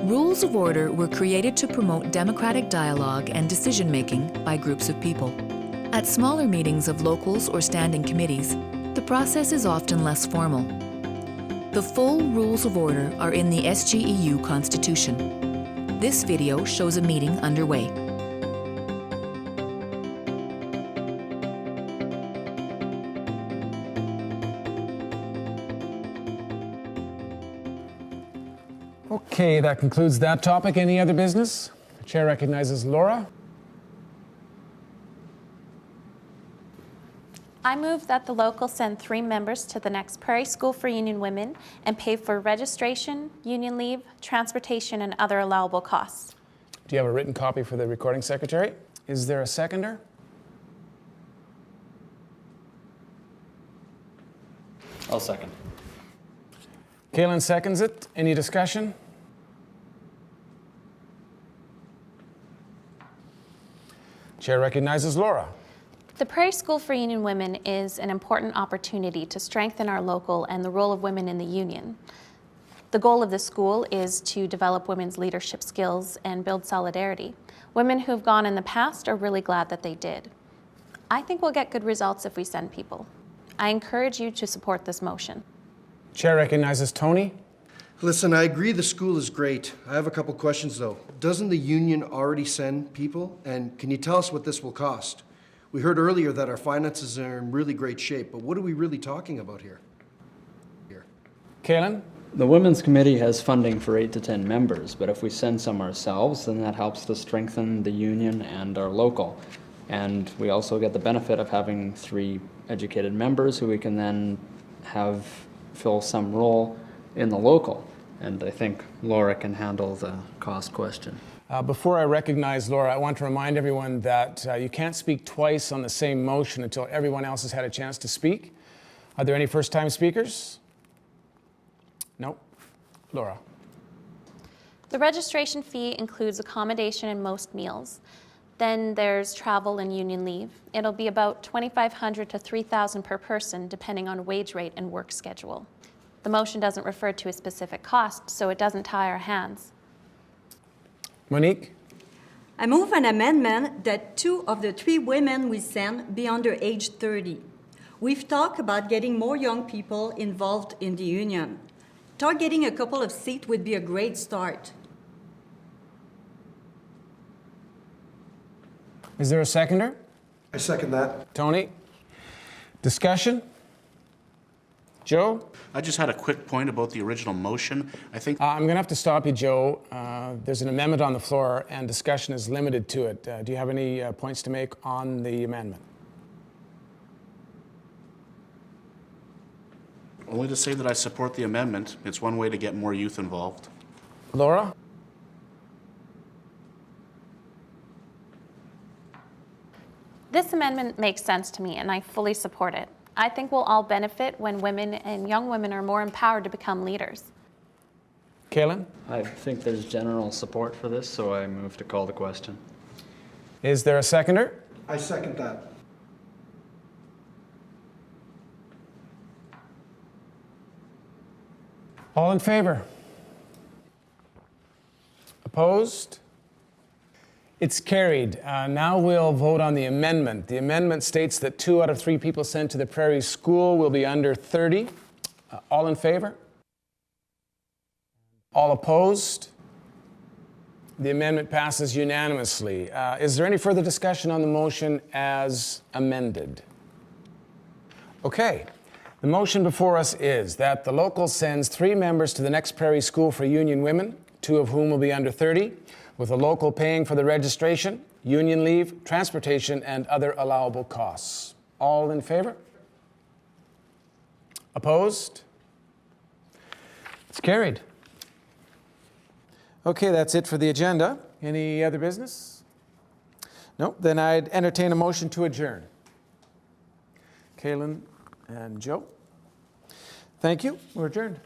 Rules of order were created to promote democratic dialogue and decision-making by groups of people. At smaller meetings of locals or standing committees, the process is often less formal. The full rules of order are in the SGEU Constitution. This video shows a meeting underway. Okay, that concludes that topic. Any other business? The chair recognizes Laura. I move that the local send 3 members to the next Prairie School for Union Women and pay for registration, union leave, transportation, and other allowable costs. Do you have a written copy for the recording secretary? Is there a seconder? I'll second. Kaylin seconds it. Any discussion? Chair recognizes Laura. The Prairie School for Union Women is an important opportunity to strengthen our local and the role of women in the union. The goal of the school is to develop women's leadership skills and build solidarity. Women who have gone in the past are really glad that they did. I think we'll get good results if we send people. I encourage you to support this motion. Chair recognizes Tony. Listen, I agree the school is great. I have a couple questions though. Doesn't the union already send people? And can you tell us what this will cost? We heard earlier that our finances are in really great shape, but what are we really talking about here? Kaylin? The Women's Committee has funding for 8 to 10 members, but if we send some ourselves, then that helps to strengthen the union and our local. And we also get the benefit of having 3 educated members who we can then have fill some role in the local. And I think Laura can handle the cost question. Before I recognize Laura, I want to remind everyone that you can't speak twice on the same motion until everyone else has had a chance to speak. Are there any first-time speakers? No. Laura. The registration fee includes accommodation and most meals. Then there's travel and union leave. It'll be about $2,500 to $3,000 per person, depending on wage rate and work schedule. The motion doesn't refer to a specific cost, so it doesn't tie our hands. Monique? I move an amendment that 2 of the 3 women we send be under age 30. We've talked about getting more young people involved in the union. Targeting a couple of seats would be a great start. Is there a seconder? I second that. Tony? Discussion? Joe? I just had a quick point about the original motion. I think I'm going to have to stop you, Joe. There's an amendment on the floor, and discussion is limited to it. Do you have any points to make on the amendment? only to say that I support the amendment. It's one way to get more youth involved. Laura? This amendment makes sense to me, and I fully support it. I think we'll all benefit when women and young women are more empowered to become leaders. Kaylin? I think there's general support for this, so I move to call the question. Is there a seconder? I second that. All in favor? Opposed? It's carried. Now we'll vote on the amendment. The amendment states that 2 out of 3 people sent to the Prairie School will be under 30. All in favor? All opposed? The amendment passes unanimously. Is there any further discussion on the motion as amended? Okay. The motion before us is that the local sends 3 members to the next Prairie School for Union Women, 2 of whom will be under 30, with the local paying for the registration, union leave, transportation, and other allowable costs. All in favor? Opposed? It's carried. Okay, that's it for the agenda. Any other business? No? Then I'd entertain a motion to adjourn. Kaylin and Joe. Thank you. We're adjourned.